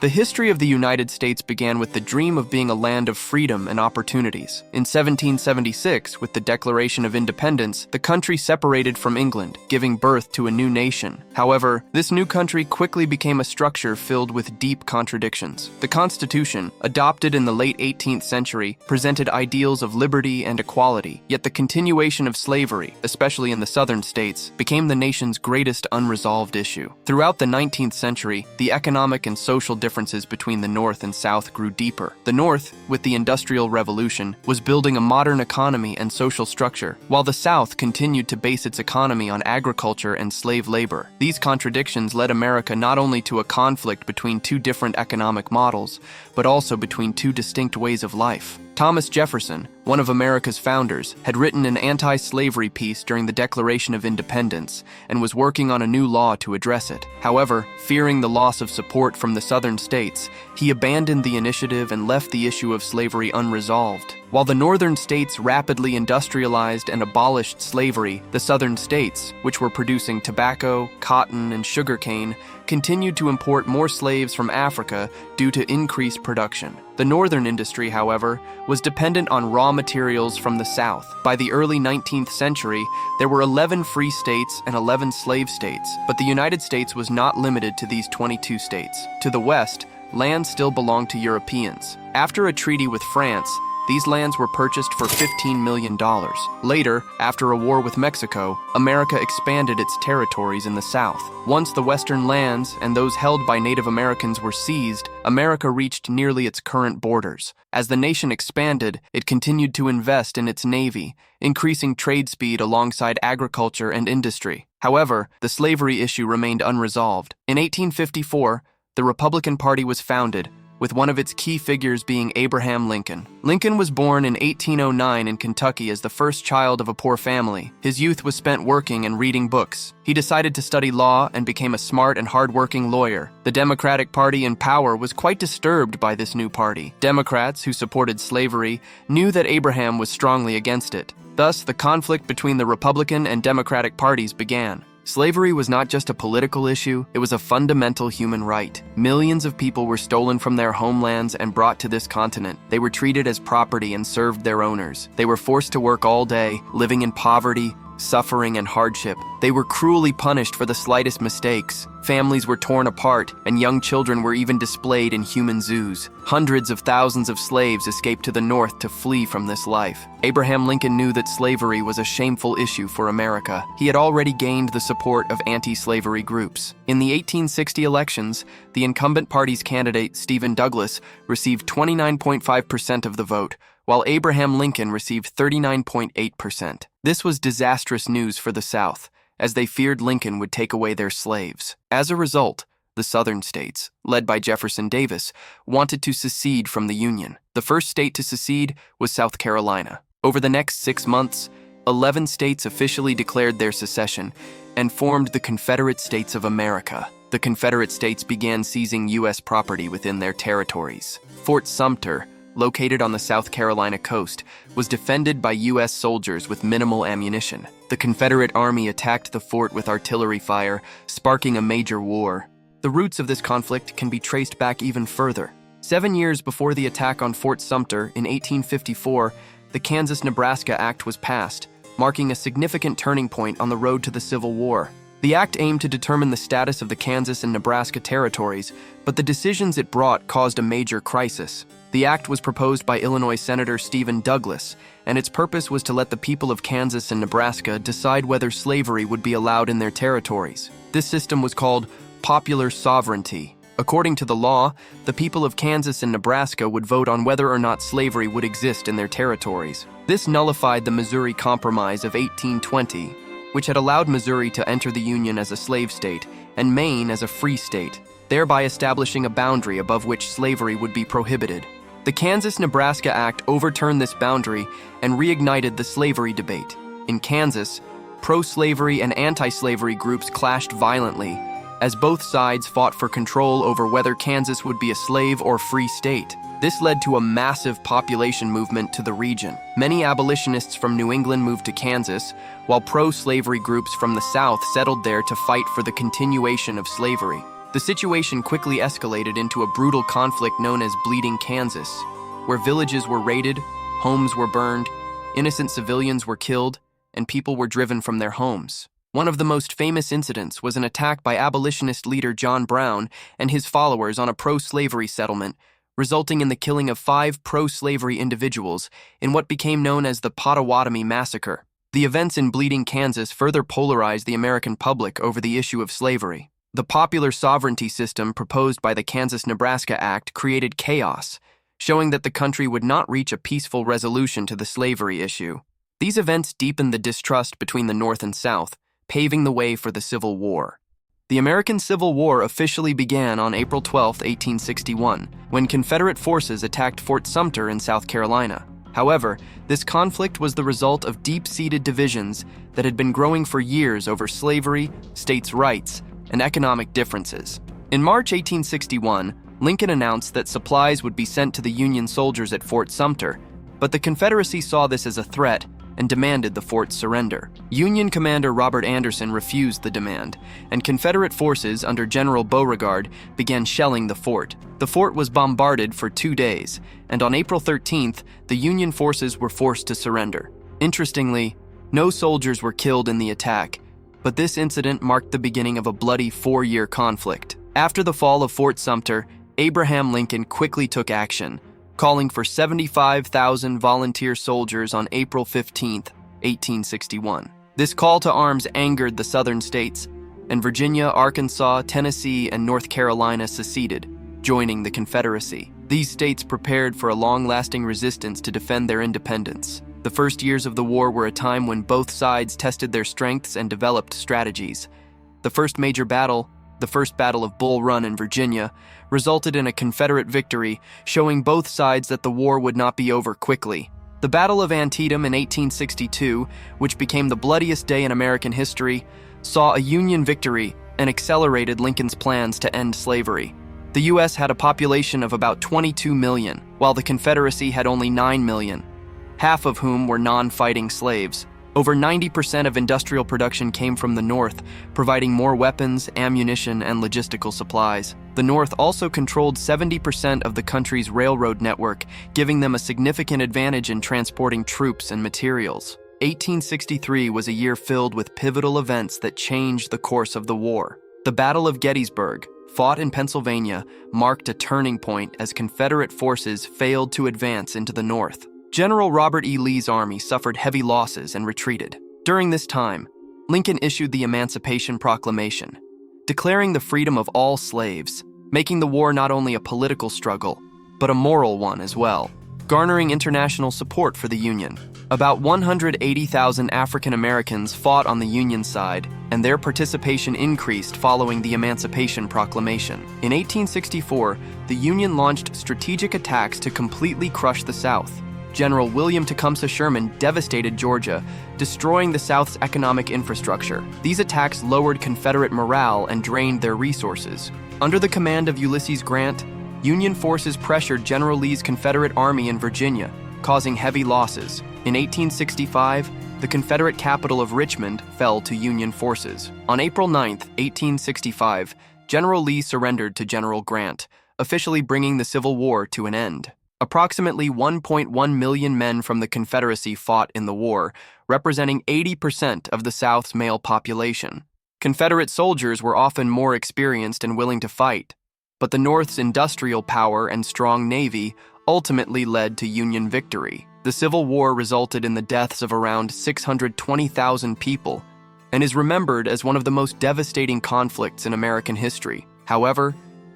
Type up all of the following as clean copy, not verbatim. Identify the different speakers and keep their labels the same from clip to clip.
Speaker 1: The history of the United States began with the dream of being a land of freedom and opportunities. In 1776, with the Declaration of Independence, the country separated from England, giving birth to a new nation. However, this new country quickly became a structure filled with deep contradictions. The Constitution, adopted in the late 18th century, presented ideals of liberty and equality, yet the continuation of slavery, especially in the southern states, became the nation's greatest unresolved issue. Throughout the 19th century, the economic and social differences between the North and South grew deeper. The North, with the Industrial Revolution, was building a modern economy and social structure, while the South continued to base its economy on agriculture and slave labor. These contradictions led America not only to a conflict between two different economic models, but also between two distinct ways of life. Thomas Jefferson, one of America's founders, had written an anti-slavery piece during the Declaration of Independence and was working on a new law to address it. However, fearing the loss of support from the southern states, he abandoned the initiative and left the issue of slavery unresolved. While the northern states rapidly industrialized and abolished slavery, the southern states, which were producing tobacco, cotton, and sugarcane, continued to import more slaves from Africa due to increased production. The northern industry, however, was dependent on raw materials from the South. By the early 19th century, there were 11 free states and 11 slave states, but the United States was not limited to these 22 states. To the west, land still belonged to Europeans. After a treaty with France, these lands were purchased for $15 million. Later, after a war with Mexico, America expanded its territories in the South. Once the western lands and those held by Native Americans were seized, America reached nearly its current borders. As the nation expanded, it continued to invest in its navy, increasing trade speed alongside agriculture and industry. However, the slavery issue remained unresolved. In 1854, the Republican Party was founded, with one of its key figures being Abraham Lincoln. Lincoln was born in 1809 in Kentucky as the first child of a poor family. His youth was spent working and reading books. He decided to study law and became a smart and hard-working lawyer. The Democratic Party in power was quite disturbed by this new party. Democrats, who supported slavery, knew that Abraham was strongly against it. Thus, the conflict between the Republican and Democratic parties began. Slavery was not just a political issue, it was a fundamental human right. Millions of people were stolen from their homelands and brought to this continent. They were treated as property and served their owners. They were forced to work all day, living in poverty, suffering, and hardship. They were cruelly punished for the slightest mistakes. Families were torn apart, and young children were even displayed in human zoos. Hundreds of thousands of slaves escaped to the north to flee from this life. Abraham Lincoln knew that slavery was a shameful issue for America. He had already gained the support of anti-slavery groups. In the 1860 elections, the incumbent party's candidate, Stephen Douglas, received 29.5% of the vote, while Abraham Lincoln received 39.8%. This was disastrous news for the South, as they feared Lincoln would take away their slaves. As a result, the southern states, led by Jefferson Davis, wanted to secede from the Union. The first state to secede was South Carolina. Over the next 6 months, 11 states officially declared their secession and formed the Confederate States of America. The Confederate States began seizing U.S. property within their territories. Fort Sumter, located on the South Carolina coast, was defended by U.S. soldiers with minimal ammunition. The Confederate Army attacked the fort with artillery fire, sparking a major war. The roots of this conflict can be traced back even further. 7 years before the attack on Fort Sumter in 1854, the Kansas-Nebraska Act was passed, marking a significant turning point on the road to the Civil War. The act aimed to determine the status of the Kansas and Nebraska territories, but the decisions it brought caused a major crisis. The act was proposed by Illinois Senator Stephen Douglas, and its purpose was to let the people of Kansas and Nebraska decide whether slavery would be allowed in their territories. This system was called popular sovereignty. According to the law, the people of Kansas and Nebraska would vote on whether or not slavery would exist in their territories. This nullified the Missouri Compromise of 1820, which had allowed Missouri to enter the Union as a slave state and Maine as a free state, thereby establishing a boundary above which slavery would be prohibited. The Kansas-Nebraska Act overturned this boundary and reignited the slavery debate. In Kansas, pro-slavery and anti-slavery groups clashed violently, as both sides fought for control over whether Kansas would be a slave or free state. This led to a massive population movement to the region. Many abolitionists from New England moved to Kansas, while pro-slavery groups from the South settled there to fight for the continuation of slavery. The situation quickly escalated into a brutal conflict known as Bleeding Kansas, where villages were raided, homes were burned, innocent civilians were killed, and people were driven from their homes. One of the most famous incidents was an attack by abolitionist leader John Brown and his followers on a pro-slavery settlement, resulting in the killing of 5 pro-slavery individuals in what became known as the Potawatomi Massacre. The events in Bleeding Kansas further polarized the American public over the issue of slavery. The popular sovereignty system proposed by the Kansas-Nebraska Act created chaos, showing that the country would not reach a peaceful resolution to the slavery issue. These events deepened the distrust between the North and South, paving the way for the Civil War. The American Civil War officially began on April 12, 1861, when Confederate forces attacked Fort Sumter in South Carolina. However, this conflict was the result of deep-seated divisions that had been growing for years over slavery, states' rights, and economic differences. In March 1861, Lincoln announced that supplies would be sent to the Union soldiers at Fort Sumter, but the Confederacy saw this as a threat and demanded the fort's surrender. Union Commander Robert Anderson refused the demand, and Confederate forces under General Beauregard began shelling the fort. The fort was bombarded for 2 days, and on April 13th, the Union forces were forced to surrender. Interestingly, no soldiers were killed in the attack, but this incident marked the beginning of a bloody 4-year conflict. After the fall of Fort Sumter, Abraham Lincoln quickly took action, calling for 75,000 volunteer soldiers on April 15, 1861. This call to arms angered the southern states, and Virginia, Arkansas, Tennessee, and North Carolina seceded, joining the Confederacy. These states prepared for a long-lasting resistance to defend their independence. The first years of the war were a time when both sides tested their strengths and developed strategies. The first major battle, the First Battle of Bull Run in Virginia, resulted in a Confederate victory, showing both sides that the war would not be over quickly. The Battle of Antietam in 1862, which became the bloodiest day in American history, saw a Union victory and accelerated Lincoln's plans to end slavery. The U.S. had a population of about 22 million, while the Confederacy had only 9 million, half of whom were non-fighting slaves. Over 90% of industrial production came from the North, providing more weapons, ammunition, and logistical supplies. The North also controlled 70% of the country's railroad network, giving them a significant advantage in transporting troops and materials. 1863 was a year filled with pivotal events that changed the course of the war. The Battle of Gettysburg, fought in Pennsylvania, marked a turning point as Confederate forces failed to advance into the North. General Robert E. Lee's army suffered heavy losses and retreated. During this time, Lincoln issued the Emancipation Proclamation, declaring the freedom of all slaves, making the war not only a political struggle, but a moral one as well, garnering international support for the Union. About 180,000 African Americans fought on the Union side, and their participation increased following the Emancipation Proclamation. In 1864, the Union launched strategic attacks to completely crush the South. General William Tecumseh Sherman devastated Georgia, destroying the South's economic infrastructure. These attacks lowered Confederate morale and drained their resources. Under the command of Ulysses Grant, Union forces pressured General Lee's Confederate Army in Virginia, causing heavy losses. In 1865, the Confederate capital of Richmond fell to Union forces. On April 9, 1865, General Lee surrendered to General Grant, officially bringing the Civil War to an end. Approximately 1.1 million men from the Confederacy fought in the war, representing 80% of the South's male population. Confederate soldiers were often more experienced and willing to fight, but the North's industrial power and strong navy ultimately led to Union victory. The Civil War resulted in the deaths of around 620,000 people and is remembered as one of the most devastating conflicts in American history. However,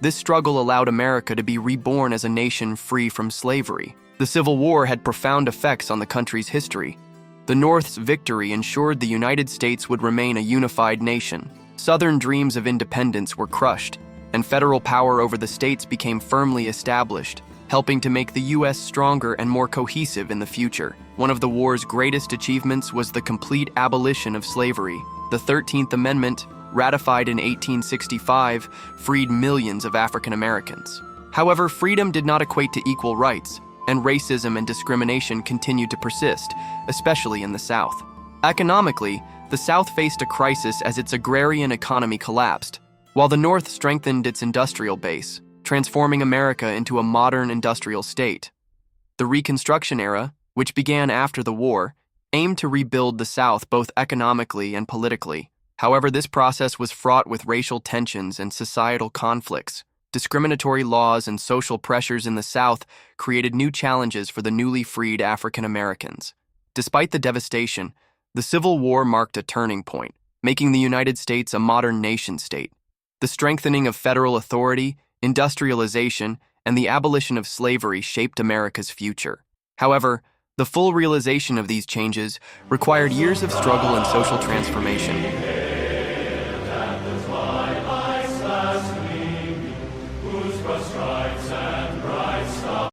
Speaker 1: this struggle allowed America to be reborn as a nation free from slavery. The Civil War had profound effects on the country's history. The North's victory ensured the United States would remain a unified nation. Southern dreams of independence were crushed, and federal power over the states became firmly established, helping to make the U.S. stronger and more cohesive in the future. One of the war's greatest achievements was the complete abolition of slavery. The 13th Amendment, ratified in 1865, freed millions of African Americans. However, freedom did not equate to equal rights, and racism and discrimination continued to persist, especially in the South. Economically, the South faced a crisis as its agrarian economy collapsed. while the North strengthened its industrial base, transforming America into a modern industrial state. The Reconstruction era, which began after the war, aimed to rebuild the South both economically and politically. However, this process was fraught with racial tensions and societal conflicts. Discriminatory laws and social pressures in the South created new challenges for the newly freed African Americans. Despite the devastation, the Civil War marked a turning point, making the United States a modern nation-state. The strengthening of federal authority, industrialization, and the abolition of slavery shaped America's future. However, the full realization of these changes required years of struggle and social transformation.